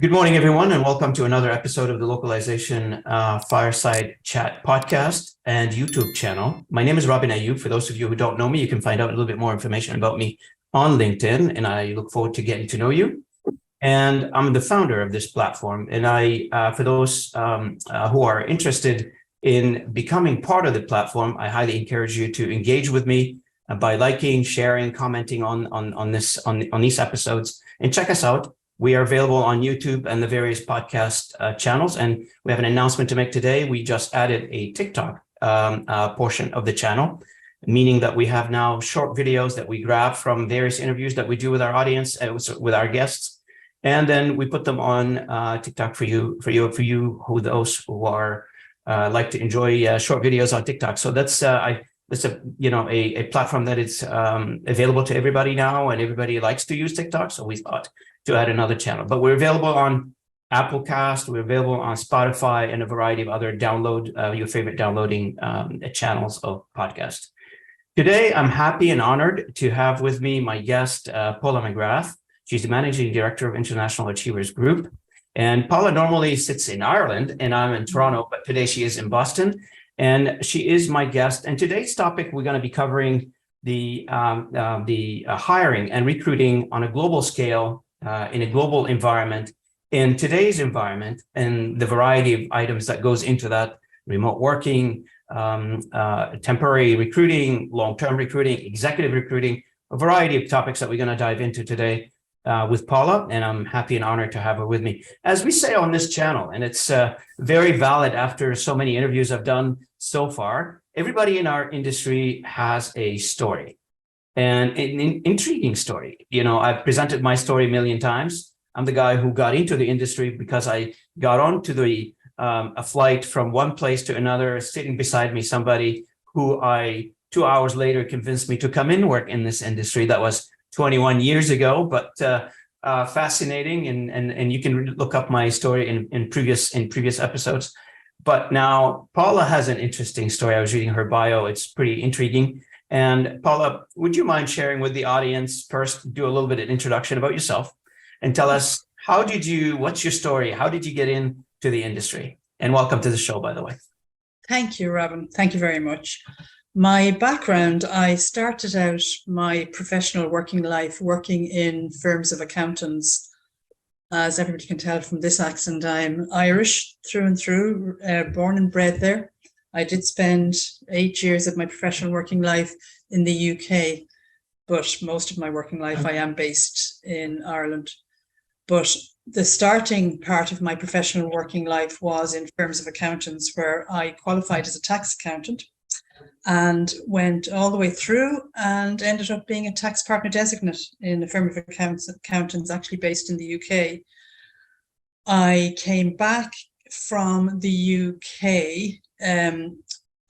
Good morning, everyone, and welcome to another episode of the Localization Fireside Chat podcast and YouTube channel. My name is Robin Ayub. For those of you who don't know me, you can find out a little bit more information about me on LinkedIn, and I look forward to getting to know you. And I'm the founder of this platform. And for those who are interested in becoming part of the platform, I highly encourage you to engage with me by liking, sharing, commenting on these episodes, and check us out. We are available on YouTube and the various podcast channels. And we have an announcement to make today. We just added a TikTok portion of the channel, meaning that we have now short videos that we grab from various interviews that we do with our audience, with our guests. And then we put them on TikTok for those who are like to enjoy short videos on TikTok. So that's a platform that is available to everybody now, and everybody likes to use TikTok. So we thought to add another channel, but we're available on Applecast, we're available on Spotify, and a variety of other your favorite downloading channels of podcast. Today, I'm happy and honored to have with me my guest, Paula McGrath. She's the Managing Director of International Achievers Group. And Paula normally sits in Ireland, and I'm in Toronto, but today she is in Boston, and she is my guest. And today's topic, we're going to be covering the hiring and recruiting on a global scale, in a global environment, in today's environment, and the variety of items that goes into that: remote working, temporary recruiting, long-term recruiting, executive recruiting, a variety of topics that we're going to dive into today with Paula, and I'm happy and honored to have her with me. As we say on this channel, and it's very valid after so many interviews I've done so far, everybody in our industry has a story. And an intriguing story. You know, I've presented my story a million times. I'm the guy who got into the industry because I got onto a flight from one place to another, sitting beside me somebody who 2 hours later convinced me to come in work in this industry. That was 21 years ago, but fascinating. And you can look up my story in previous episodes. But now Paula has an interesting story. I was reading her bio. It's pretty intriguing. And Paula, would you mind sharing with the audience, first do a little bit of introduction about yourself and tell us, what's your story? How did you get into the industry? And welcome to the show, by the way. Thank you, Robin. Thank you very much. My background, I started out my professional working life working in firms of accountants. As everybody can tell from this accent, I'm Irish through and through, born and bred there. I did spend 8 years of my professional working life in the UK, but most of my working life I am based in Ireland. But the starting part of my professional working life was in firms of accountants, where I qualified as a tax accountant and went all the way through and ended up being a tax partner designate in a firm of accountants actually based in the UK. I came back from the UK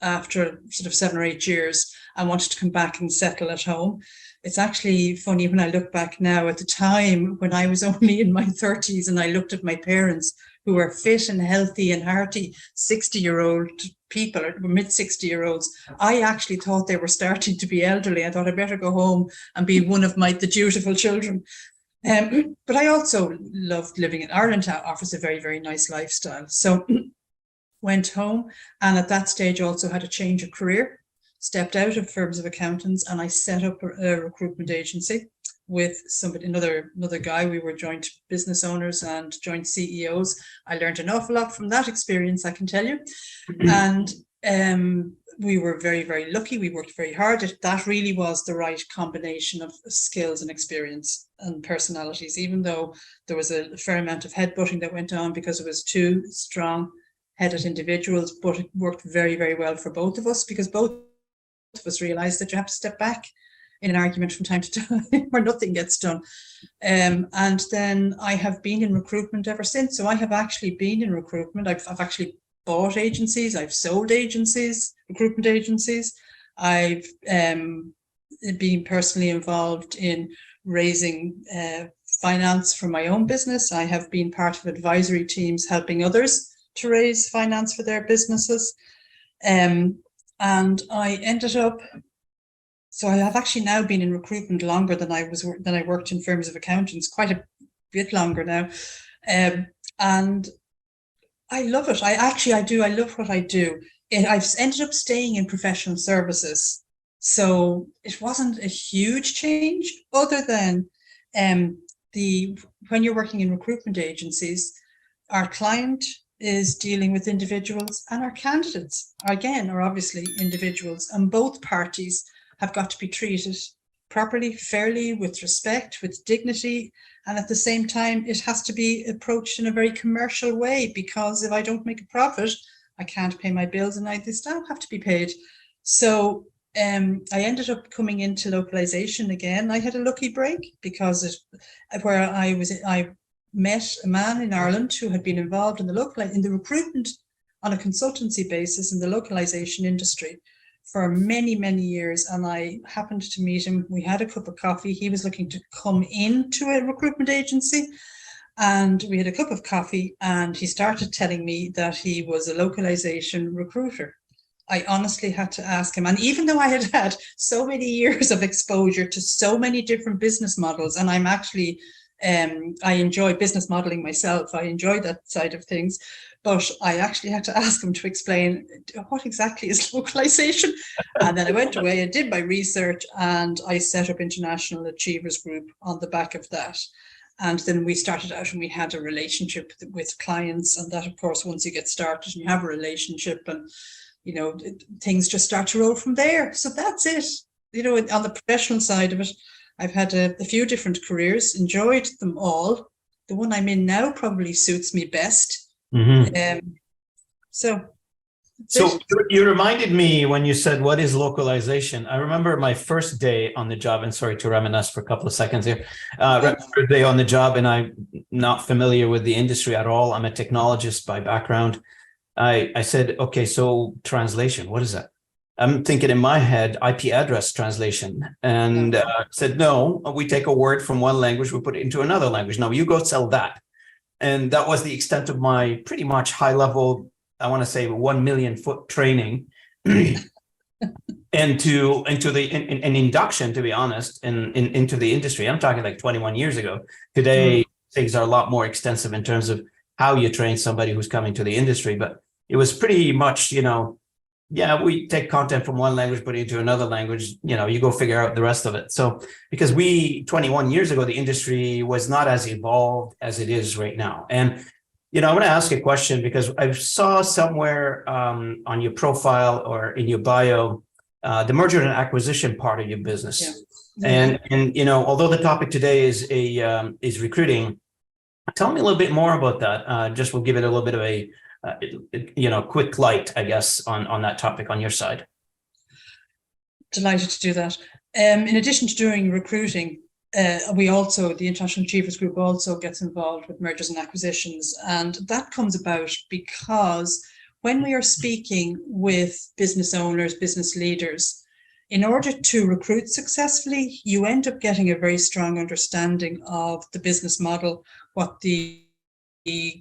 after sort of 7 or 8 years. I wanted to come back and settle at home. It's actually funny when I look back now, at the time when I was only in my 30s and I looked at my parents who were fit and healthy and hearty 60-year-old people, or mid-60-year-olds. I actually thought they were starting to be elderly. I thought I'd better go home and be one of the dutiful children. But I also loved living in Ireland. It offers a very, very nice lifestyle. So went home, and at that stage also had a change of career, stepped out of firms of accountants, and I set up a recruitment agency with another guy. We were joint business owners and joint CEOs. I learned an awful lot from that experience, I can tell you. And we were very, very lucky. We worked very hard. That really was the right combination of skills and experience and personalities, even though there was a fair amount of headbutting that went on because it was two strong headed individuals, but it worked very, very well for both of us, because both of us realized that you have to step back in an argument from time to time where nothing gets done. And then I have been in recruitment ever since. So I have actually been in recruitment. I've actually bought agencies, I've sold agencies, recruitment agencies. I've been personally involved in raising finance for my own business. I have been part of advisory teams helping others to raise finance for their businesses. And I ended up, so I have actually now been in recruitment longer than I worked in firms of accountants, quite a bit longer now. And I love it. I do. I love what I do. I've ended up staying in professional services. So it wasn't a huge change other than when you're working in recruitment agencies, our client is dealing with individuals and our candidates, again, are obviously individuals, and both parties have got to be treated properly, fairly, with respect, with dignity. And at the same time, it has to be approached in a very commercial way, because if I don't make a profit, I can't pay my bills, and the staff have to be paid. So I ended up coming into localization again. I had a lucky break because I met a man in Ireland who had been involved in the recruitment on a consultancy basis in the localization industry for many, many years. And I happened to meet him. We had a cup of coffee. He was looking to come into a recruitment agency, and we had a cup of coffee, and he started telling me that he was a localization recruiter. I honestly had to ask him. And even though I had had so many years of exposure to so many different business models, and I'm actually, I enjoy business modeling myself. I enjoy that side of things. But I actually had to ask him to explain what exactly is localization. And then I went away and did my research, and I set up International Achievers Group on the back of that. And then we started out and we had a relationship with clients. And that, of course, once you get started and you have a relationship, and things just start to roll from there. So that's it. On the professional side of it, I've had a few different careers, enjoyed them all. The one I'm in now probably suits me best. Mm-hmm. So you reminded me when you said, what is localization? I remember my first day on the job, and sorry to reminisce for a couple of seconds here. First day on the job, and I'm not familiar with the industry at all. I'm a technologist by background. I said, okay, so translation, what is that? I'm thinking in my head, IP address translation, and said, no, we take a word from one language, we put it into another language. Now you go sell that. And that was the extent of my pretty much high level, I want to say 1 million foot training into an induction, to be honest, into the industry. I'm talking like 21 years ago. Today, things are a lot more extensive in terms of how you train somebody who's coming to the industry. But it was pretty much, we take content from one language, put it into another language, you go figure out the rest of it. So because 21 years ago, the industry was not as evolved as it is right now. And, I want to ask a question, because I saw somewhere on your profile or in your bio, the merger and acquisition part of your business. Yeah. And although the topic today is recruiting, tell me a little bit more about that. Just we'll give it a little bit of a quick light, I guess, on that topic on your side. Delighted to do that. In addition to doing recruiting, the International Achievers Group also gets involved with mergers and acquisitions. And that comes about because when we are speaking with business owners, business leaders, in order to recruit successfully, you end up getting a very strong understanding of the business model, what the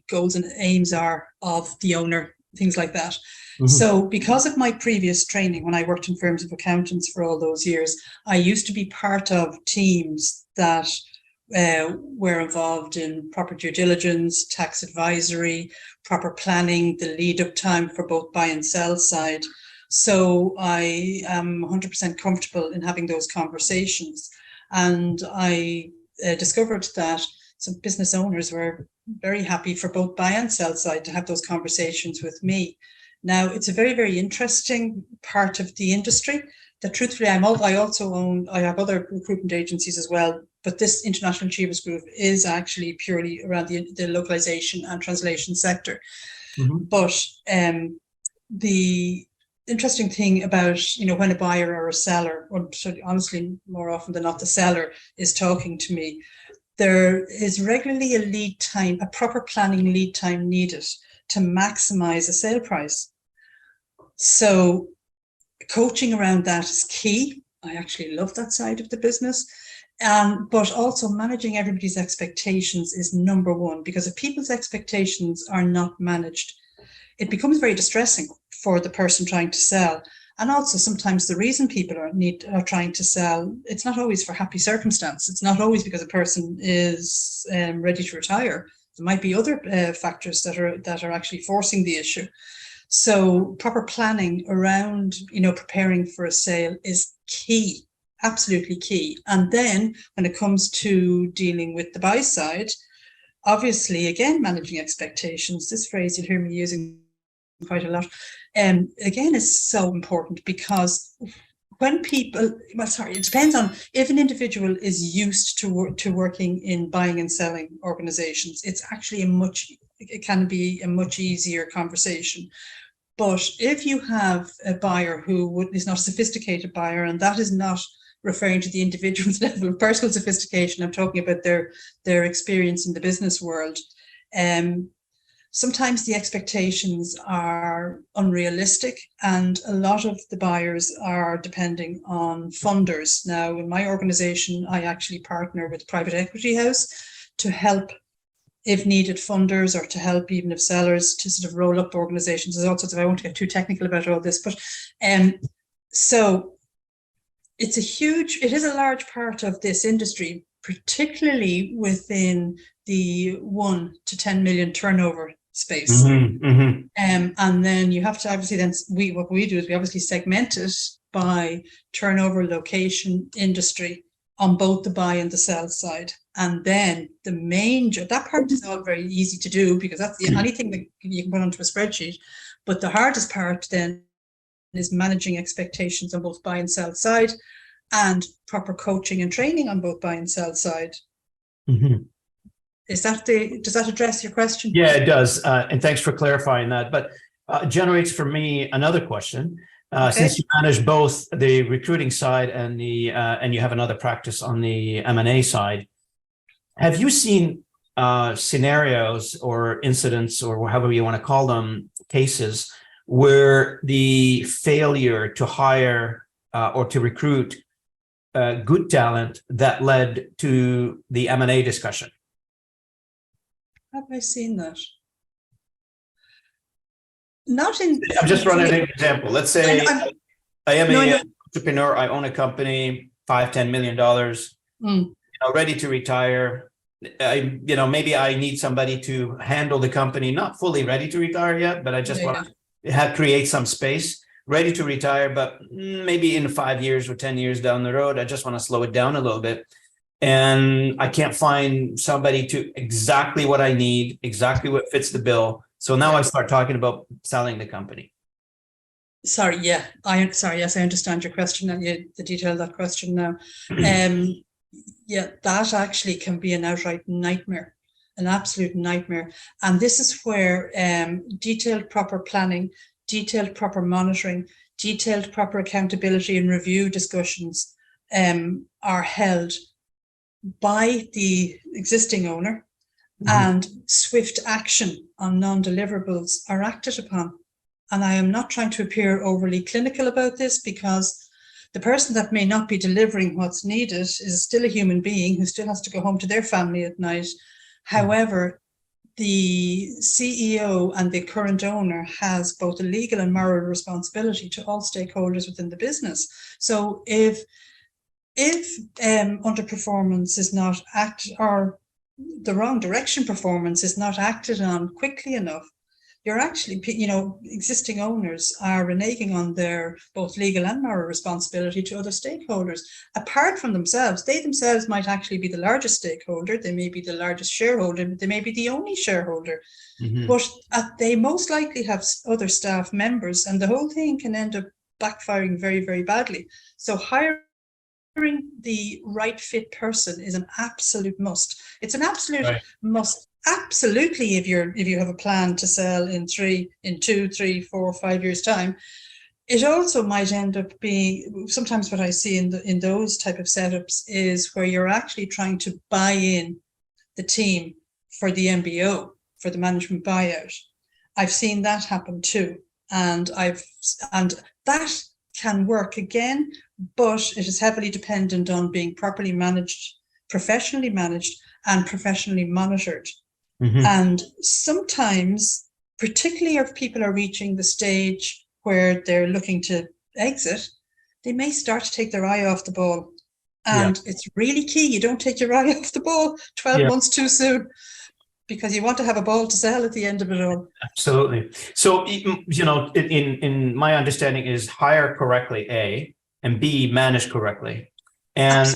goals and aims are of the owner, things like that. Mm-hmm. So because of my previous training, when I worked in firms of accountants for all those years, I used to be part of teams that were involved in proper due diligence, tax advisory, proper planning, the lead up time for both buy and sell side. So I am 100% comfortable in having those conversations. And I discovered that some business owners were very happy for both buy and sell side to have those conversations with me. Now, it's a very, very interesting part of the industry that truthfully I have other recruitment agencies as well, but this International Achievers Group is actually purely around the localization and translation sector. Mm-hmm. But the interesting thing about, when a buyer or a seller, or honestly, more often than not, the seller is talking to me, there is regularly a lead time, a proper planning lead time needed to maximize a sale price. So coaching around that is key. I actually love that side of the business. But also managing everybody's expectations is number one, because if people's expectations are not managed, it becomes very distressing for the person trying to sell. And also sometimes the reason people are trying to sell, it's not always for happy circumstance. It's not always because a person is ready to retire. There might be other factors that are actually forcing the issue. So proper planning around, preparing for a sale is key, absolutely key. And then when it comes to dealing with the buy side, obviously, again, managing expectations, this phrase you'll hear me using quite a lot, again, is so important, because when people, it depends on if an individual is used to working in buying and selling organizations, it can be a much easier conversation. But if you have a buyer who is not a sophisticated buyer, and that is not referring to the individual's level of personal sophistication, I'm talking about their experience in the business world, sometimes the expectations are unrealistic, and a lot of the buyers are depending on funders. Now, in my organization, I actually partner with a private equity house to help, if needed, funders, or to help even if sellers, to sort of roll up organizations. There's all sorts of, I won't get too technical about all this, but so it is a large part of this industry, particularly within the 1 to 10 million turnover space. And then you have to obviously what we do is we obviously segment it by turnover, location, industry on both the buy and the sell side. And then that part is all very easy to do, because that's the only thing that you can put onto a spreadsheet. But the hardest part then is managing expectations on both buy and sell side, and proper coaching and training on both buy and sell side. Does that address your question? Yeah, it does. And thanks for clarifying that. But generates for me another question. Okay. Since you manage both the recruiting side and you have another practice on the M&A side, have you seen scenarios or incidents, or however you want to call them, cases where the failure to hire or to recruit good talent that led to the M&A discussion? Have I seen that? I'm just running an example. Let's say I am an entrepreneur. I own a company, $5-10 million, ready to retire. Maybe I need somebody to handle the company, not fully ready to retire yet, but I just want to create some space, ready to retire, but maybe in 5 years or 10 years down the road, I just want to slow it down a little bit. And I can't find somebody to exactly what I need, exactly what fits the bill. So now I start talking about selling the company. Yes, I understand your question and the detail of that question now. That actually can be an outright nightmare, an absolute nightmare. And this is where detailed proper planning, detailed proper monitoring, detailed proper accountability and review discussions are held by the existing owner, and swift action on non-deliverables are acted upon. And I am not trying to appear overly clinical about this, because the person that may not be delivering what's needed is still a human being who still has to go home to their family at night. However, the CEO and the current owner has both a legal and moral responsibility to all stakeholders within the business. So if underperformance is not or the wrong direction performance is not acted on quickly enough, you're actually, existing owners are reneging on their both legal and moral responsibility to other stakeholders. Apart from themselves, they themselves might actually be the largest stakeholder, they may be the largest shareholder, they may be the only shareholder, but they most likely have other staff members, and the whole thing can end up backfiring very, very badly. So hiring the right fit person is an absolute must. It's an absolute must. Absolutely, if you have a plan to sell in 2, 3, 4, 5 years time. It also might end up being, sometimes what I see in those type of setups is where you're actually trying to buy in the team for the MBO, for the management buyout. I've seen that happen too, and that can work again, but it is heavily dependent on being properly managed, professionally managed, and professionally monitored. And sometimes, particularly if people are reaching the stage where they're looking to exit, they may start to take their eye off the ball. And it's really key. You don't take your eye off the ball 12 months too soon. because you want to have a ball to sell at the end of it all. Absolutely. So, in my understanding is hire correctly, A, and B, manage correctly. And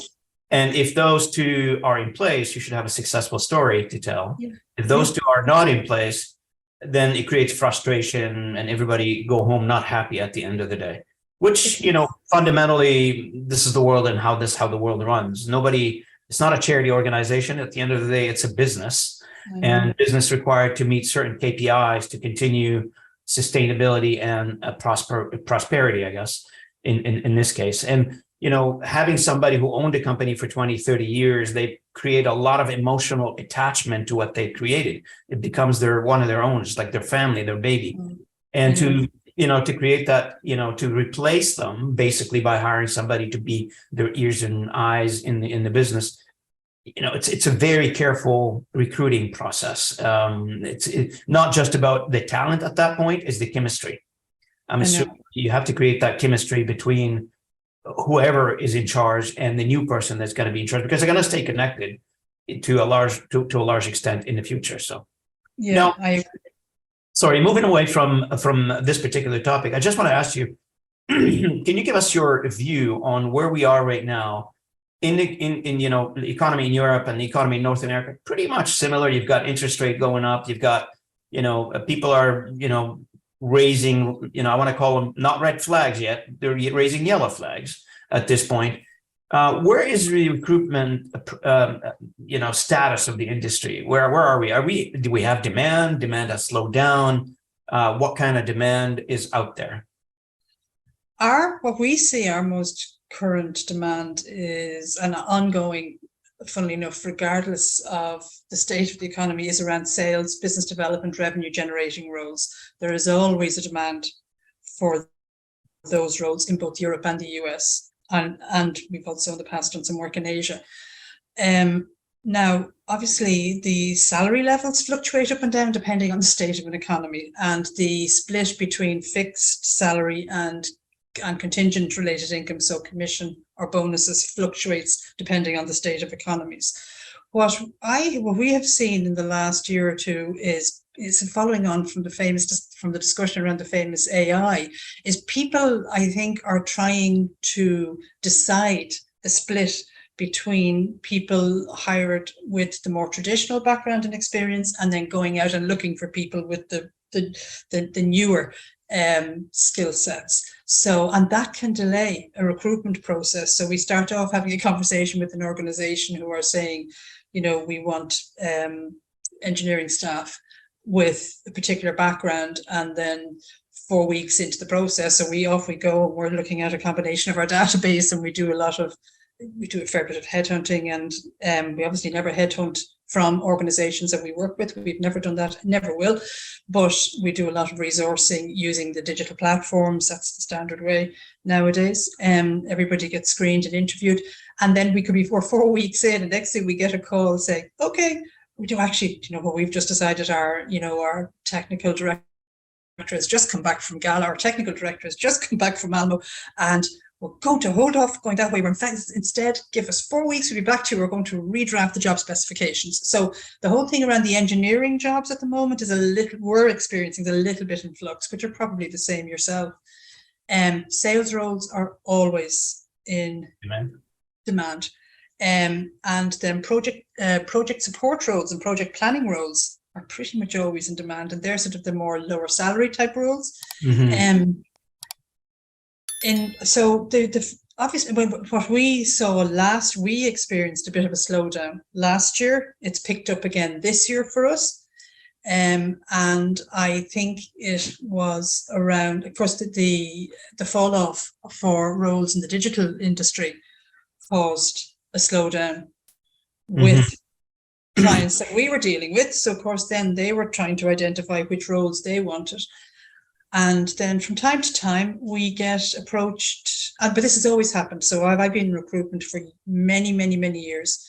if those two are in place, you should have a successful story to tell. Yeah. If those two are not in place, then it creates frustration and everybody go home not happy at the end of the day, which, fundamentally, this is the world and how the world runs. It's not a charity organization. At the end of the day, it's a business. And business required to meet certain KPIs to continue sustainability and prosperity, I guess, in this case. And, having somebody who owned a company for 20, 30 years, they create a lot of emotional attachment to what they created. It becomes one of their own, just like their family, their baby. And to create that, to replace them basically by hiring somebody to be their ears and eyes in the business, it's a very careful recruiting process. It's not just about the talent at that point, it's the chemistry. I'm assuming you have to create that chemistry between whoever is in charge and the new person that's going to be in charge, because they're going to stay connected to a large extent in the future. So, I agree. Sorry, moving away from this particular topic, I just want to ask you, can you give us your view on where we are right now in the economy in Europe and the economy in North America? Pretty much similar. You've got interest rate going up. You've got, people are, raising, I want to call them not red flags yet. They're raising yellow flags at this point. Where is the recruitment, status of the industry? Where are we? Do we have demand? Demand has slowed down. What kind of demand is out there? What we see, our most current demand is an ongoing, funnily enough, regardless of the state of the economy, is around sales, business development, revenue generating roles. There is always a demand for those roles in both Europe and the US. And we've also in the past done some work in Asia. Now, obviously, the salary levels fluctuate up and down depending on the state of an economy, and the split between fixed salary and contingent related income, so commission or bonuses, fluctuates depending on the state of economies. What we have seen in the last year or two is following on from the discussion around the famous AI, is people, I think, are trying to decide the split between people hired with the more traditional background and experience, and then going out and looking for people with the newer skill sets. So, and that can delay a recruitment process. So we start off having a conversation with an organization who are saying, we want engineering staff with a particular background, and then 4 weeks into the process, so off we go. We're looking at a combination of our database, and we do a fair bit of headhunting, and we obviously never headhunt from organizations that we work with. We've never done that, never will, but we do a lot of resourcing using the digital platforms. That's the standard way nowadays. Everybody gets screened and interviewed, and then we could be 4 weeks in, and next thing we get a call saying, okay, we do actually, what we've just decided, our technical director has just come back from Gala, our technical director has just come back from Malmo, and we're going to hold off going that way. We're in fact, instead, give us 4 weeks, we'll be back to you. We're going to redraft the job specifications. So the whole thing around the engineering jobs at the moment is we're experiencing a little bit in flux, but you're probably the same yourself. Sales roles are always in demand. And then project support roles and project planning roles are pretty much always in demand, and they're sort of the more lower salary type roles. Obviously, what we saw we experienced a bit of a slowdown last year. It's picked up again this year for us. And I think it was around, of course, the fall off for roles in the digital industry caused a slowdown with clients that we were dealing with. So, of course, then they were trying to identify which roles they wanted. And then from time to time, we get approached, but this has always happened. So I've been in recruitment for many, many, many years.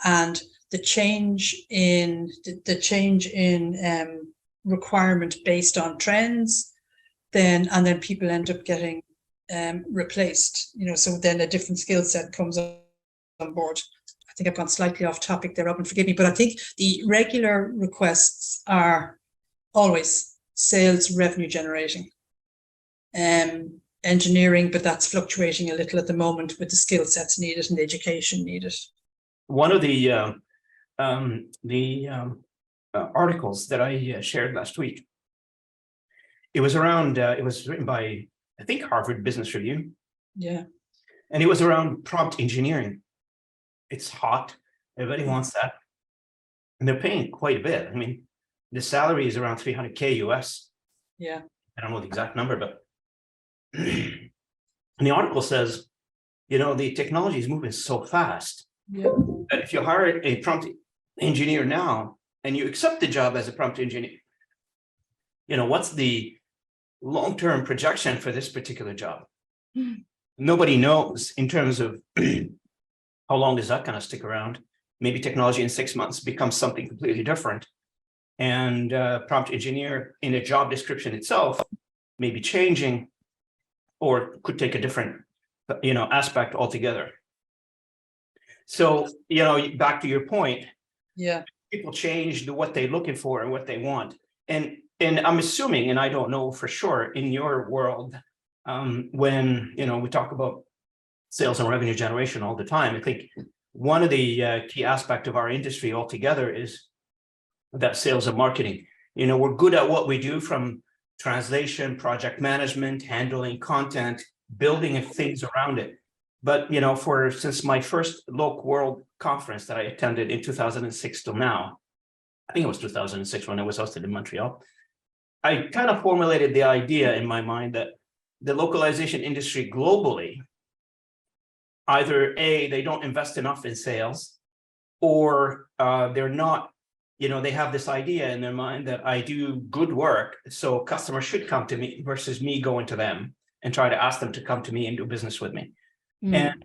And the change in requirement based on trends, and then people end up getting replaced, so then a different skill set comes on board. think I've gone slightly off topic there, Robin, forgive me, but I think the regular requests are always sales revenue generating. Engineering, but that's fluctuating a little at the moment with the skill sets needed and the education needed. One of the articles that I shared last week, it was around, it was written by, I think, Harvard Business Review. Yeah. And it was around prompt engineering. It's hot. Everybody wants that. And they're paying quite a bit. I mean, the salary is around 300K US. Yeah. I don't know the exact number, but and the article says, you know, the technology is moving so fast that if you hire a prompt engineer now and you accept the job as a prompt engineer, you know, what's the long-term projection for this particular job? Nobody knows in terms of how long is that going to stick around. Maybe technology in 6 months becomes something completely different. And prompt engineer in a job description itself may be changing or could take a different, you know, aspect altogether. So, you know, back to your point, Yeah. people change what they're looking for and what they want. And I'm assuming, and I don't know for sure, in your world, when, you know, we talk about sales and revenue generation all the time, I think one of the key aspects of our industry altogether is that sales and marketing. You know, we're good at what we do, from translation, project management, handling content, building things around it. But, you know, since my first Loc World conference that I attended in 2006 till now, I think it was 2006 when it was hosted in Montreal, I kind of formulated the idea in my mind that the localization industry globally, either A, they don't invest enough in sales, or they're not, you know, they have this idea in their mind that I do good work, so customers should come to me versus me going to them and try to ask them to come to me and do business with me. And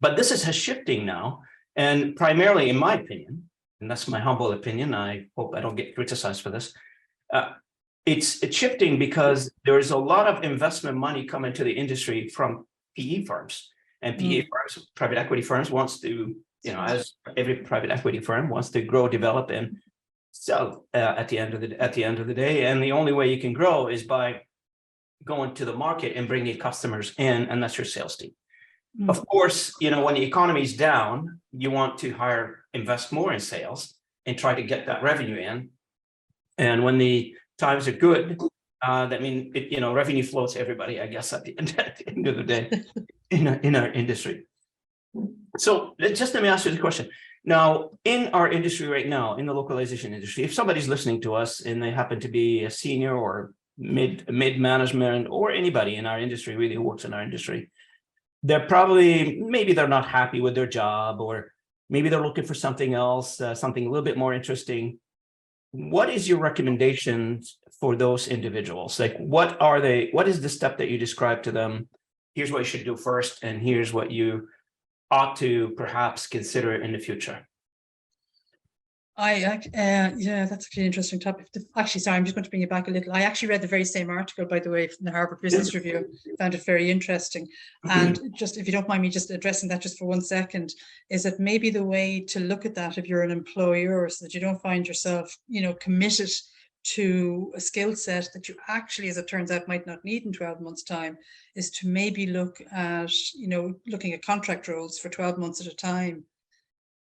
but this is shifting now, and primarily, in my opinion, and that's my humble opinion, I hope I don't get criticized for this, it's shifting because there's a lot of investment money coming to the industry from PE firms. And PE firms, private equity firms, wants to, you know, as every private equity firm wants to grow, develop, and sell at the end of the day. And the only way you can grow is by going to the market and bringing customers in, and that's your sales team. Of course, you know, when the economy is down, you want to invest more in sales and try to get that revenue in. And when the times are good, that means, you know, revenue flows to everybody, I guess, at the end of the day in our industry. So just let me ask you the question. Now, in our industry right now, in the localization industry, if somebody's listening to us and they happen to be a senior or mid management, or anybody in our industry really who works in our industry, they're probably, maybe they're not happy with their job, or maybe they're looking for something else, something a little bit more interesting. What is your recommendations for those individuals? Like, what is the step that you describe to them? Here's what you should do first, and here's what you ought to perhaps consider in the future. Yeah, that's actually an interesting topic. Actually, sorry, I'm just going to bring it back a little. I actually read the very same article, by the way, from the Harvard Business Review. Found it very interesting. And just, if you don't mind me just addressing that just for 1 second, is that maybe the way to look at that, if you're an employer, so that you don't find yourself, you know, committed to a skill set that you actually, as it turns out, might not need in 12 months' time, is to maybe look at, you know, looking at contract roles for 12 months at a time,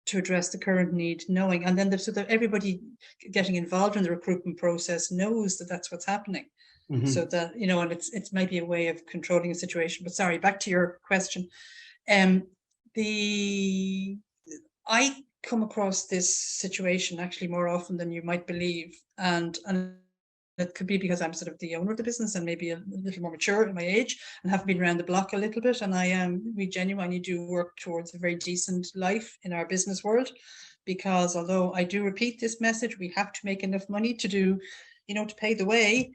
to address the current need, knowing, and then so that everybody getting involved in the recruitment process knows that that's what's happening. So that, you know, and it's maybe a way of controlling a situation. But sorry, back to your question. I come across this situation actually more often than you might believe, and it could be because I'm sort of the owner of the business and maybe a little more mature in my age and have been around the block a little bit. And we genuinely do work towards a very decent life in our business world, because although I do repeat this message, we have to make enough money to do, you know, to pay the way.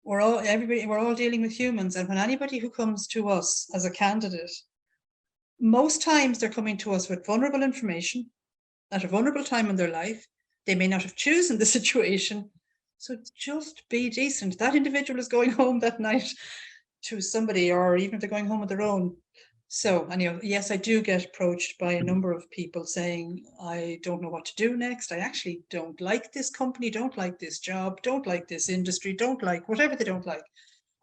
We're all dealing with humans. And when anybody who comes to us as a candidate, most times they're coming to us with vulnerable information at a vulnerable time in their life. They may not have chosen the situation. So just be decent. That individual is going home that night to somebody, or even if they're going home on their own, So anyhow, yes, I do get approached by a number of people saying, I don't know what to do next. I actually don't like this company, don't like this job, don't like this industry, don't like whatever they don't like.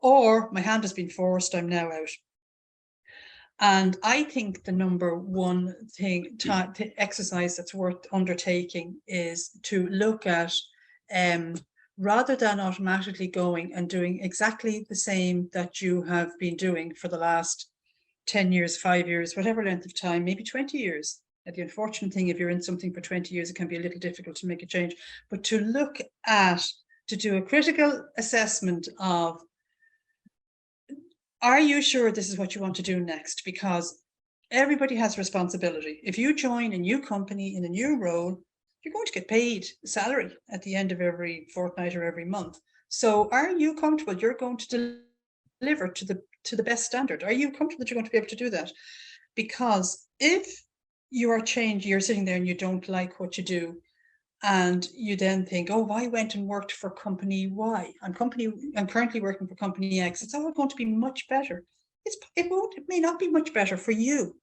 Or my hand has been forced, I'm now out. And I think the number one thing, exercise that's worth undertaking is to look at, rather than automatically going and doing exactly the same that you have been doing for the last 10 years, 5 years, whatever length of time, maybe 20 years. And the unfortunate thing, if you're in something for 20 years, it can be a little difficult to make a change. But to look at, to do a critical assessment of, are you sure this is what you want to do next? Because everybody has responsibility. If you join a new company in a new role, you're going to get paid a salary at the end of every fortnight or every month. So are you comfortable you're going to deliver to the best standard? Are you comfortable that you're going to be able to do that? Because if you are changed, you're sitting there and you don't like what you do, and you then think, oh, I went and worked for company Y. I'm currently working for company X. It's all going to be much better. It may not be much better for you,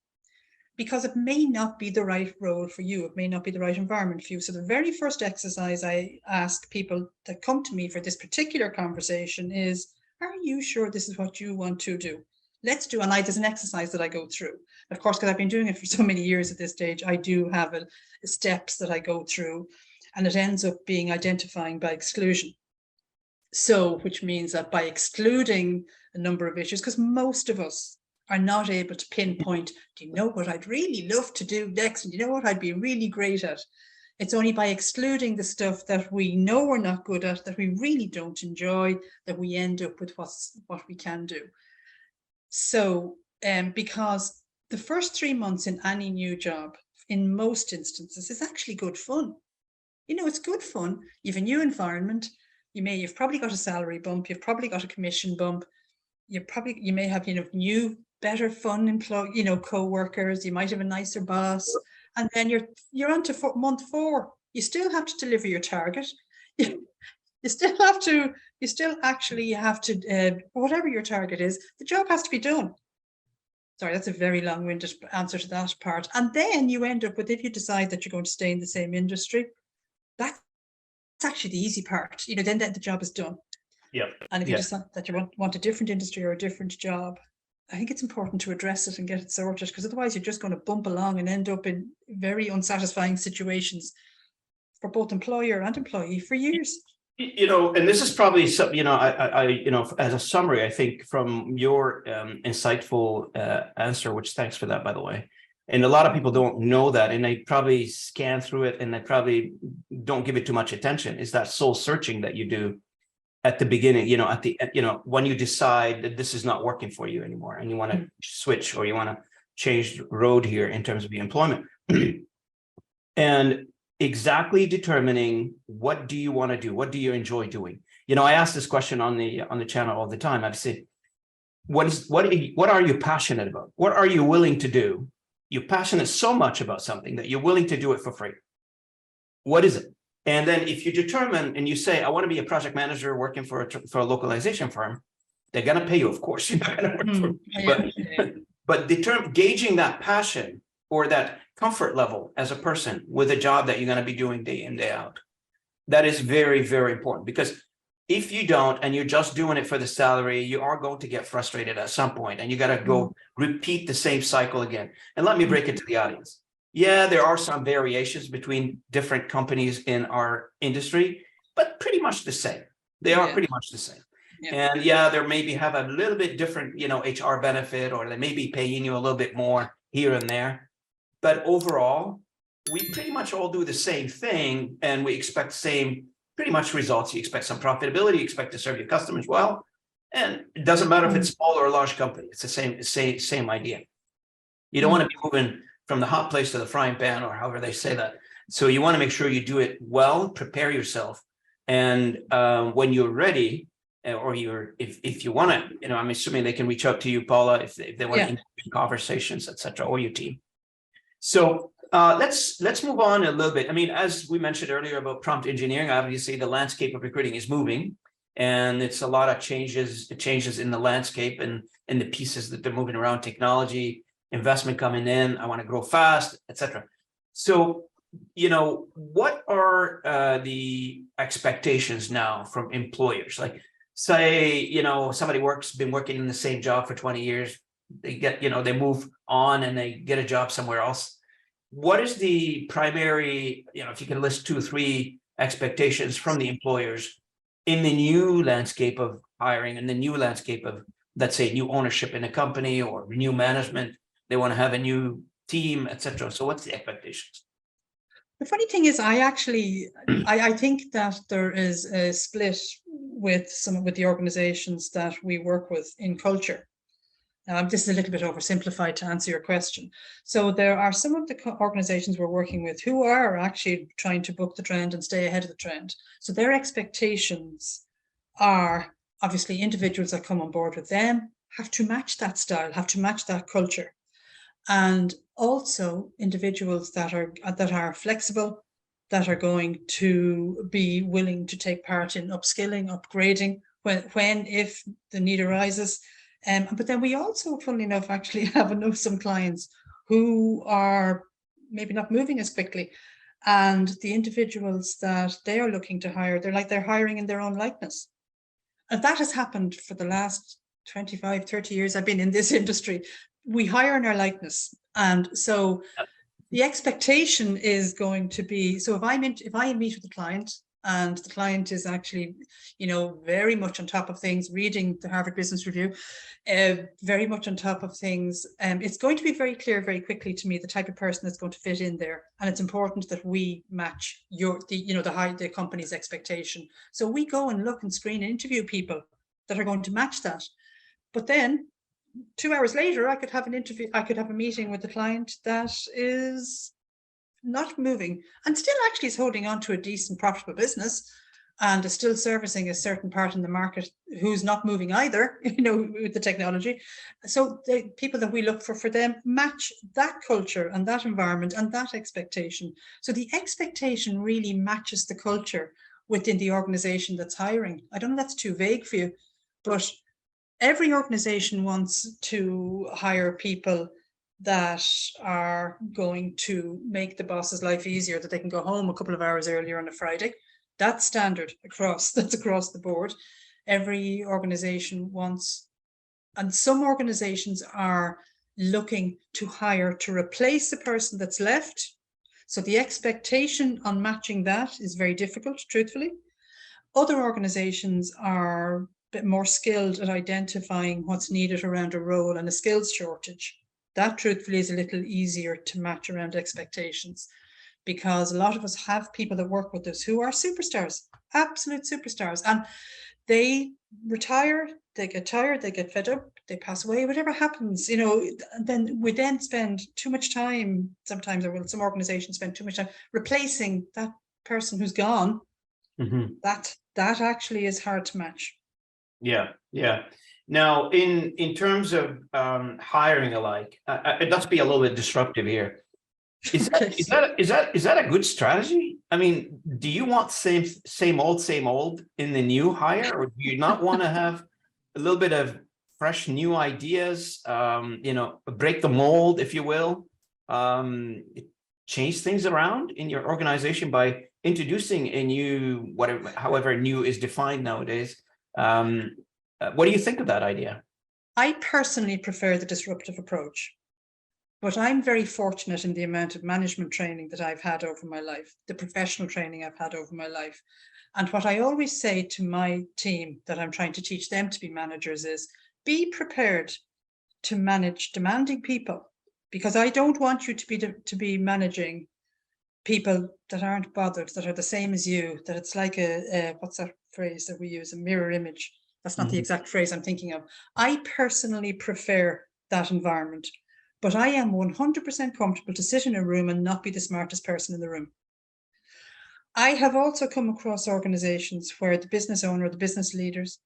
because it may not be the right role for you. It may not be the right environment for you. So the very first exercise I ask people that come to me for this particular conversation is, are you sure this is what you want to do? Let's do, and there's an exercise that I go through. Of course, because I've been doing it for so many years at this stage, I do have steps that I go through, and it ends up being identifying by exclusion. So, which means that by excluding a number of issues, because most of us are not able to pinpoint, do you know what I'd really love to do next? And do you know what I'd be really great at? It's only by excluding the stuff that we know we're not good at, that we really don't enjoy, that we end up with what we can do. So, because the first 3 months in any new job, in most instances, is actually good fun. You know, it's good fun. You have a new environment. You've probably got a salary bump. You've probably got a commission bump. You may have, new, better, fun co-workers. You might have a nicer boss. And then you're on to month 4. You still have to deliver your target. You still actually have to, whatever your target is, the job has to be done. Sorry, that's a very long-winded answer to that part. And then you end up with, if you decide that you're going to stay in the same industry, that's actually the easy part. Then the job is done. Yeah. And if you decide that you want a different industry or a different job, I think it's important to address it and get it sorted, because otherwise you're just going to bump along and end up in very unsatisfying situations for both employer and employee for years. And this is probably something, as a summary, I think from your insightful answer, which thanks for that, by the way. And a lot of people don't know that, and they probably scan through it and they probably don't give it too much attention, is that soul searching that you do at the beginning, when you decide that this is not working for you anymore and you want to switch, or you want to change the road here in terms of your employment. And exactly determining, what do you want to do? What do you enjoy doing? I ask this question on the channel all the time. I'd say, what are you passionate about? What are you willing to do? You're passionate so much about something that you're willing to do it for free. What is it? And then if you determine and you say, I want to be a project manager working for a localization firm, they're going to pay you, of course. You're not going to work for, but gauging that passion or that comfort level as a person with a job that you're going to be doing day in, day out. That is very, very important, because if you don't, and you're just doing it for the salary, you are going to get frustrated at some point, and you got to go repeat the same cycle again. And let me break it to the audience. Yeah, there are some variations between different companies in our industry, but pretty much the same. They are pretty much the same. Yeah. And there maybe have a little bit different, HR benefit, or they may be paying you a little bit more here and there. But overall, we pretty much all do the same thing, and we expect same pretty much results. You expect some profitability, you expect to serve your customers well, and it doesn't matter if it's small or a large company. It's the same idea. You don't want to be moving from the hot place to the frying pan, or however they say that. So you want to make sure you do it well, prepare yourself, and when you're ready, or if you want to, I'm assuming they can reach out to you, Paula, if they want to conversations, etc., or your team. So let's move on a little bit. I mean, as we mentioned earlier about prompt engineering, obviously the landscape of recruiting is moving, and it's a lot of changes in the landscape and the pieces that they're moving around, technology, investment coming in, I want to grow fast, etc. So, what are the expectations now from employers? Like, say, somebody been working in the same job for 20 years, they get, they move on and they get a job somewhere else. What is the primary, if you can list 2 or 3 expectations from the employers in the new landscape of hiring and the new landscape of, let's say, new ownership in a company or new management, they want to have a new team, etc. So what's the expectations? The funny thing is, I think that there is a split with the organizations that we work with in culture. This is a little bit oversimplified to answer your question. So there are some of the organizations we're working with who are actually trying to book the trend and stay ahead of the trend. So their expectations are obviously individuals that come on board with them have to match that style, have to match that culture. And also individuals that are flexible, that are going to be willing to take part in upskilling, upgrading if the need arises. But then we also, funnily enough, actually have some clients who are maybe not moving as quickly. And the individuals that they are looking to hire, they're hiring in their own likeness. And that has happened for the last 25, 30 years I've been in this industry. We hire in our likeness. And so the expectation is going to be, so if I meet with the client and the client is actually, very much on top of things, reading the Harvard Business Review, very much on top of things, it's going to be very clear very quickly to me the type of person that's going to fit in there. And it's important that we match the company's expectation. So we go and look and screen and interview people that are going to match that. But then 2 hours later, I could have a meeting with the client that is not moving and still actually is holding on to a decent profitable business and is still servicing a certain part in the market who's not moving either, with the technology. So the people that we look for them match that culture and that environment and that expectation. So the expectation really matches the culture within the organization that's hiring. I don't know if that's too vague for you, but every organization wants to hire people that are going to make the boss's life easier, that they can go home a couple of hours earlier on a Friday. That's standard across the board. Every organization wants, and some organizations are looking to hire to replace the person that's left. So the expectation on matching that is very difficult, truthfully. Other organizations are a bit more skilled at identifying what's needed around a role and a skills shortage. That truthfully is a little easier to match around expectations, because a lot of us have people that work with us who are superstars, absolute superstars, and they retire, they get tired, they get fed up, they pass away, whatever happens, then we spend too much time sometimes, or some organizations spend too much time replacing that person who's gone. Mm-hmm. That actually is hard to match. Yeah. Now, in terms of hiring alike, let's be a little bit disruptive here. Is that a good strategy? I mean, do you want same old in the new hire, or do you not want to have a little bit of fresh new ideas? Break the mold, if you will, change things around in your organization by introducing a new, however new is defined nowadays. What do you think of that idea? I personally prefer the disruptive approach, but I'm very fortunate in the amount of management training that I've had over my life, the professional training I've had over my life. And what I always say to my team that I'm trying to teach them to be managers is, be prepared to manage demanding people, because I don't want you to be managing people that aren't bothered, that are the same as you, that it's like what's that phrase that we use, a mirror image. That's not the exact phrase I'm thinking of. I personally prefer that environment, but I am 100% comfortable to sit in a room and not be the smartest person in the room. I have also come across organizations where the business owner, the business leaders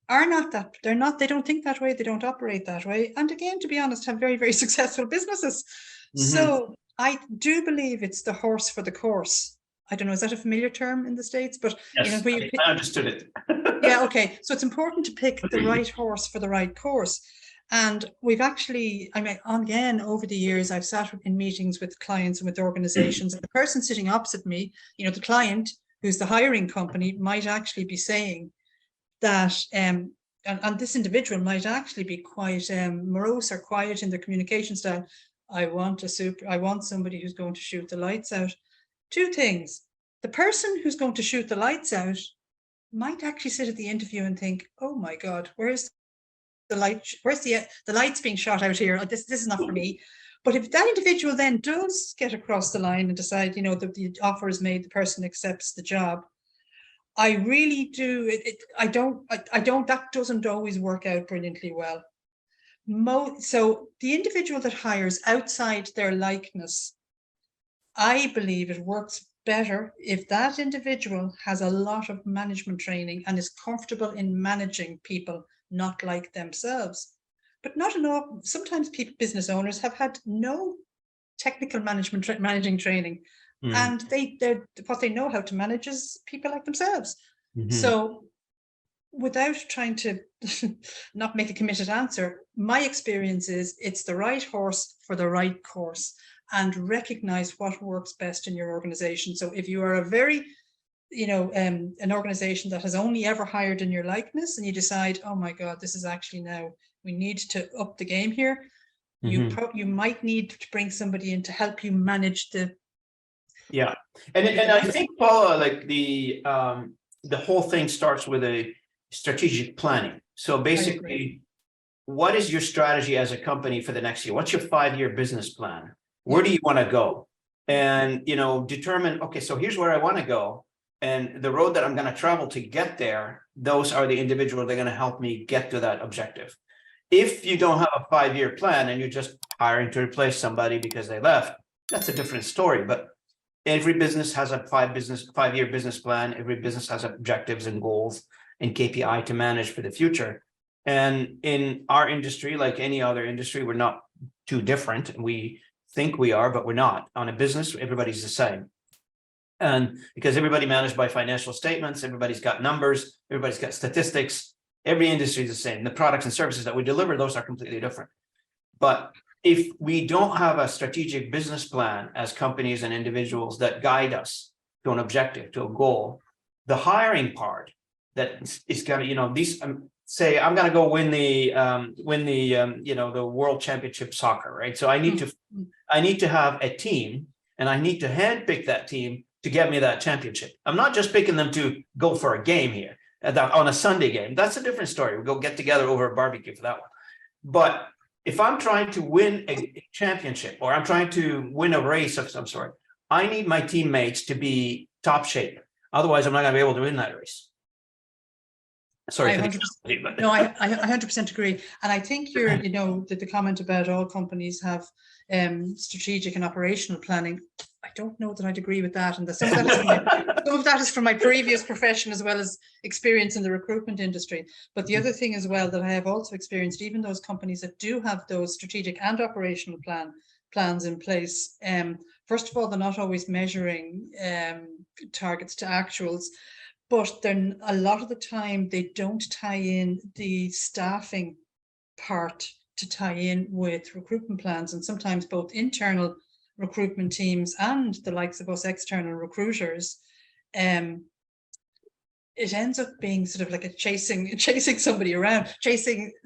are not that, they don't think that way, they don't operate that way. And again, to be honest, have very, very successful businesses. Mm-hmm. So I do believe it's the horse for the course. I don't know, is that a familiar term in the States? But yes, I understood it. Yeah, okay. So it's important to pick the right horse for the right course. And we've actually, I mean, again, over the years, I've sat in meetings with clients and with organizations, and the person sitting opposite me, the client who's the hiring company might actually be saying that, and this individual might actually be quite morose or quiet in their communication style. I want somebody who's going to shoot the lights out. Two things. The person who's going to shoot the lights out might actually sit at the interview and think, oh my God, where's the lights being shot out here? This is not for me. But if that individual then does get across the line and decide, that the offer is made, the person accepts the job, I really do. That doesn't always work out brilliantly well. So the individual that hires outside their likeness, I believe it works better if that individual has a lot of management training and is comfortable in managing people not like themselves. But not enough. Sometimes business owners have had no technical managing training, and what they know how to manage is people like themselves. So without trying to not make a committed answer, my experience is it's the right horse for the right course, and recognize what works best in your organization. So if you are a very, an organization that has only ever hired in your likeness, and you decide, oh my God, this is actually now, we need to up the game here, you might need to bring somebody in to help you manage the. Yeah. And I think, Paula, like the whole thing starts with a strategic planning. So basically, what is your strategy as a company for the next year? What's your 5-year business plan? Where do you want to go? And, determine, okay, so here's where I want to go. And the road that I'm going to travel to get there, those are the individuals that are going to help me get to that objective. If you don't have a 5-year plan and you're just hiring to replace somebody because they left, that's a different story. But every business has a 5-year business plan. Every business has objectives and goals and KPI to manage for the future. And in our industry, like any other industry, we're not too different. We think we are, but we're not. On a business, everybody's the same. And because everybody managed by financial statements, everybody's got numbers, everybody's got statistics, every industry is the same. The products and services that we deliver, those are completely different. But if we don't have a strategic business plan as companies and individuals that guide us to an objective, to a goal, the hiring part that is going to, these say I'm going to go win the the world championship soccer, right? So I need to have a team, and I need to handpick that team to get me that championship. I'm not just picking them to go for a game here on a Sunday game. That's a different story. We go get together over a barbecue for that one. But if I'm trying to win a championship, or I'm trying to win a race of some sort, I need my teammates to be top shape. Otherwise, I'm not going to be able to win that race. Sorry. I 100% agree. And I think the comment about all companies have strategic and operational planning. I don't know that I'd agree with that. And some of that is from my previous profession, as well as experience in the recruitment industry. But the other thing as well that I have also experienced, even those companies that do have those strategic and operational plans in place, first of all, they're not always measuring targets to actuals. But then a lot of the time they don't tie in the staffing part to tie in with recruitment plans, and sometimes both internal recruitment teams and the likes of us external recruiters. It ends up being sort of like a chasing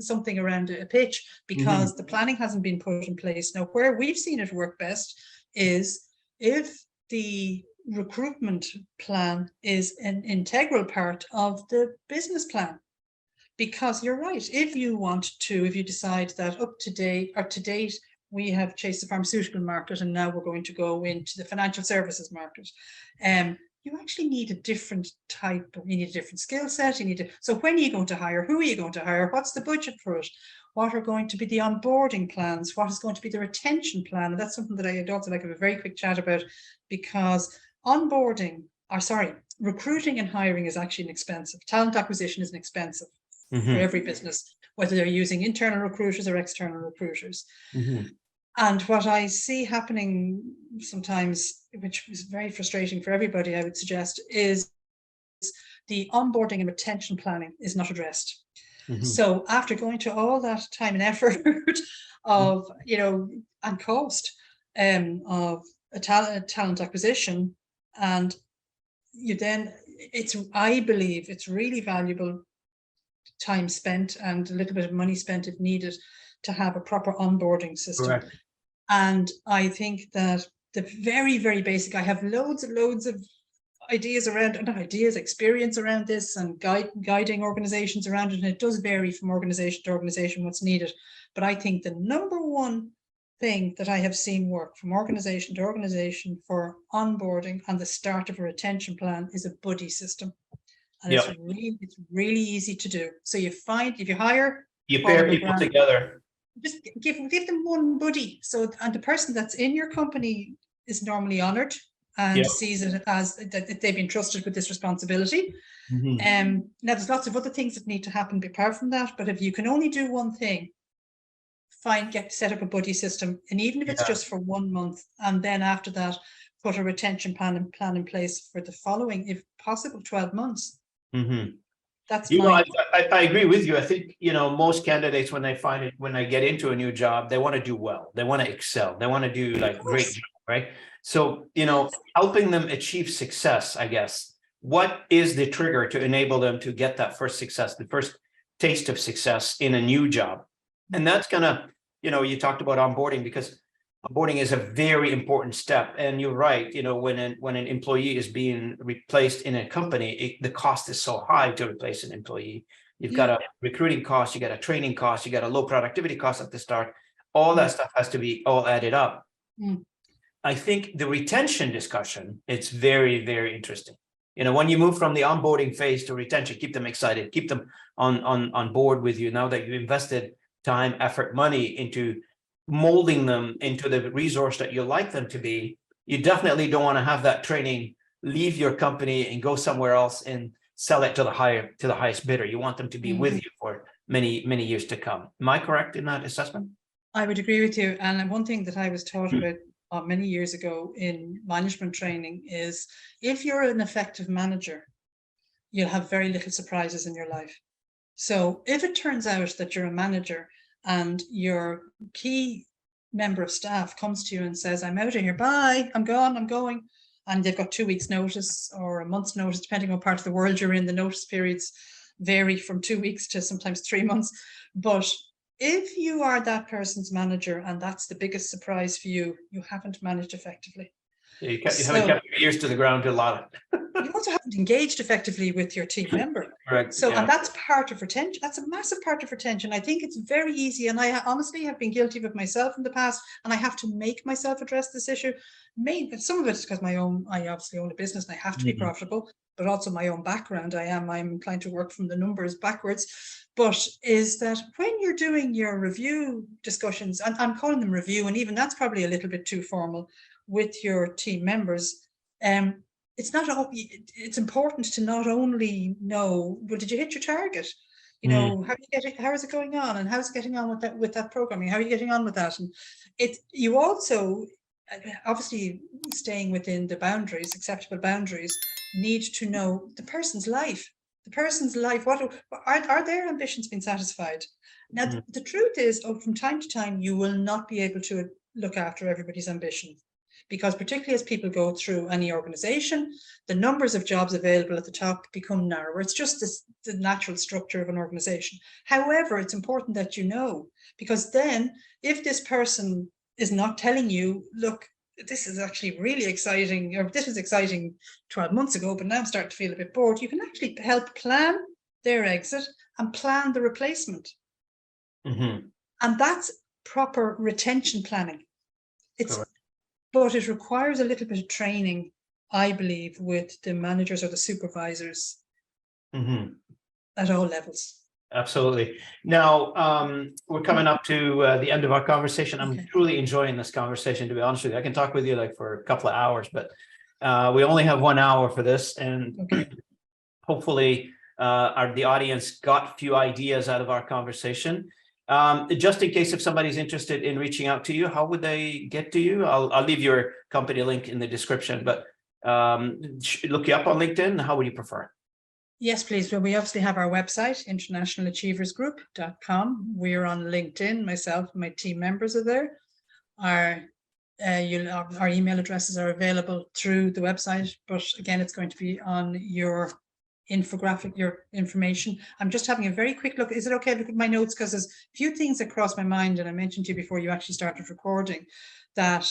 something around a pitch, because the planning hasn't been put in place. Now, where we've seen it work best is if the recruitment plan is an integral part of the business plan. Because you're right, if you decide that to date we have chased the pharmaceutical market and now we're going to go into the financial services market, you actually need a different type, you need a different skill set, so when are you going to hire, who are you going to hire, what's the budget for it, what are going to be the onboarding plans, what is going to be the retention plan? And that's something that I'd also like to have a very quick chat about, because recruiting and hiring is actually inexpensive. Talent acquisition is inexpensive for every business, whether they're using internal recruiters or external recruiters. And what I see happening sometimes, which is very frustrating for everybody, I would suggest, is the onboarding and retention planning is not addressed. So after going to all that time and effort of, and cost of a talent acquisition, and you then, I believe it's really valuable time spent and a little bit of money spent if needed to have a proper onboarding system. Correct. And I think that the very, very basic, I have loads of ideas around, not ideas, experience around this, and guiding organizations around it. And it does vary from organization to organization what's needed. But I think the number one thing that I have seen work from organization to organization for onboarding and the start of a retention plan is a buddy system. And it's really easy to do. So you find, if you hire, you pair people together, just give them one buddy. So, and the person that's in your company is normally honored and sees it as that they've been trusted with this responsibility. Now there's lots of other things that need to happen apart from that, but if you can only do one thing, set up a buddy system, and even if it's just for 1 month, and then after that put a retention plan in place for the following, if possible, 12 months. That's I agree with you. I think, most candidates, when they get into a new job, they want to do well, they want to excel, they want to do like great job, right? So, helping them achieve success, I guess, what is the trigger to enable them to get that first success, the first taste of success in a new job? And that's gonna, you talked about onboarding, because onboarding is a very important step. And you're right, when an employee is being replaced in a company, the cost is so high to replace an employee. You've got a recruiting cost, you got a training cost, you got a low productivity cost at the start. All that stuff has to be all added up. I think the retention discussion, it's very, very interesting. When you move from the onboarding phase to retention, keep them excited, keep them on board with you. Now that you invested time, effort, money into molding them into the resource that you like them to be, you definitely don't want to have that training leave your company and go somewhere else and sell it to the highest bidder. You want them to be with you for many, many years to come. Am I correct in that assessment? I would agree with you. And one thing that I was taught about many years ago in management training is, if you're an effective manager, you'll have very little surprises in your life. So if it turns out that you're a manager and your key member of staff comes to you and says, I'm out of here, bye, I'm gone, I'm going, and they've got 2 weeks notice or a month's notice, depending on part of the world you're in, the notice periods vary from 2 weeks to sometimes 3 months. But if you are that person's manager and that's the biggest surprise for you, you haven't managed effectively. You haven't kept your ears to the ground a lot. You also haven't engaged effectively with your team member. Correct. So, and that's part of retention. That's a massive part of retention. I think it's very easy. And I honestly have been guilty of it myself in the past. And I have to make myself address this issue. Some of it is because I obviously own a business and I have to be profitable, but also my own background. I'm inclined to work from the numbers backwards. But is that when you're doing your review discussions, and I'm calling them review, and even that's probably a little bit too formal, with your team members, it's important to not only know, well, did you hit your target? How is it going on, and how's it getting on with that programming? How are you getting on with that? And you also, obviously staying within the boundaries, acceptable boundaries, need to know the person's life. What are their ambitions being satisfied? Now, the truth is, from time to time, you will not be able to look after everybody's ambition, because particularly as people go through any organization, the numbers of jobs available at the top become narrower. It's just the natural structure of an organization. However, it's important that you know, because then if this person is not telling you, look, this is actually really exciting, or this was exciting 12 months ago, but now I'm starting to feel a bit bored, you can actually help plan their exit and plan the replacement. And that's proper retention planning. But it requires a little bit of training, I believe, with the managers or the supervisors at all levels. Absolutely. Now, we're coming up to the end of our conversation. I'm truly enjoying this conversation, to be honest with you. I can talk with you like for a couple of hours, but we only have 1 hour for this. And hopefully the audience got a few ideas out of our conversation. Just in case if somebody's interested in reaching out to you, how would they get to you? I'll leave your company link in the description, but look you up on LinkedIn. How would you prefer? Yes, please. Well, we obviously have our website, internationalachieversgroup.com. We're on LinkedIn. Myself and my team members are there. Our email addresses are available through the website, but again, it's going to be on your infographic, your information. I'm just having a very quick look. Is it okay to look at my notes? Because there's a few things that crossed my mind, and I mentioned to you before you actually started recording that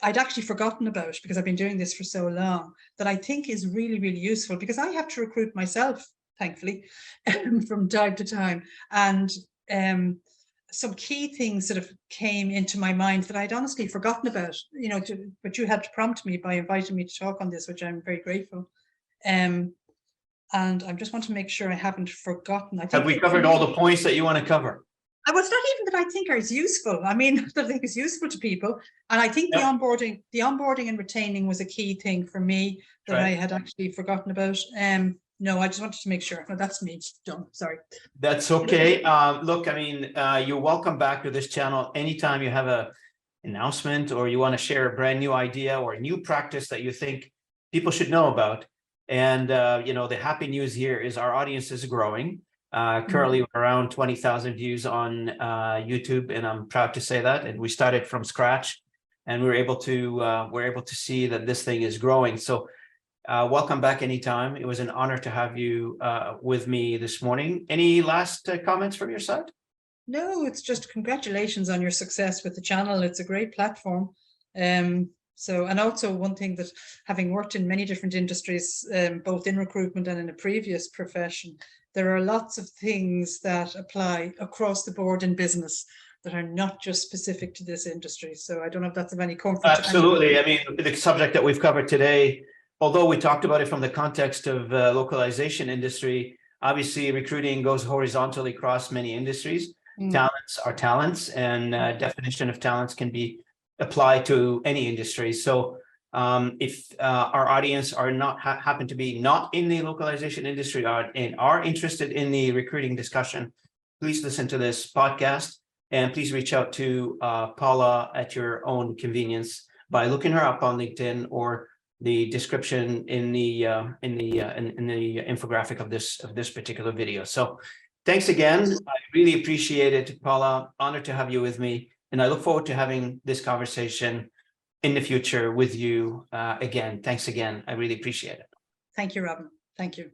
I'd actually forgotten about because I've been doing this for so long, that I think is really, really useful, because I have to recruit myself, thankfully, from time to time. And some key things sort of came into my mind that I'd honestly forgotten about, but you had to prompt me by inviting me to talk on this, which I'm very grateful. And I just want to make sure I haven't forgotten. Have we covered all the points that you want to cover? Well, it's not even that I think is useful. I mean, I think it's useful to people. And I think the onboarding and retaining was a key thing for me that I had actually forgotten about. No, I just wanted to make sure. No, that's me. Done. Sorry. That's okay. Look, I mean, you're welcome back to this channel anytime you have a announcement or you want to share a brand new idea or a new practice that you think people should know about. And, the happy news here is our audience is growing. Currently around 20,000 views on YouTube, and I'm proud to say that. And we started from scratch, and we're able to see that this thing is growing. So welcome back anytime. It was an honor to have you with me this morning. Any last comments from your side? No, it's just congratulations on your success with the channel. It's a great platform. And also one thing that, having worked in many different industries, both in recruitment and in a previous profession, there are lots of things that apply across the board in business that are not just specific to this industry. So I don't know if that's of any comfort. Absolutely. I mean, the subject that we've covered today, although we talked about it from the context of localization industry, obviously recruiting goes horizontally across many industries. Talents are talents, and definition of talents can be applied to any industry. So if our audience are not happen to be not in the localization industry and are interested in the recruiting discussion, please listen to this podcast, and please reach out to Paula at your own convenience by looking her up on LinkedIn or the description in the infographic of this particular video. So thanks again. I really appreciate it, Paula. Honored to have you with me, and I look forward to having this conversation in the future with you again. Thanks again. I really appreciate it. Thank you, Robin. Thank you.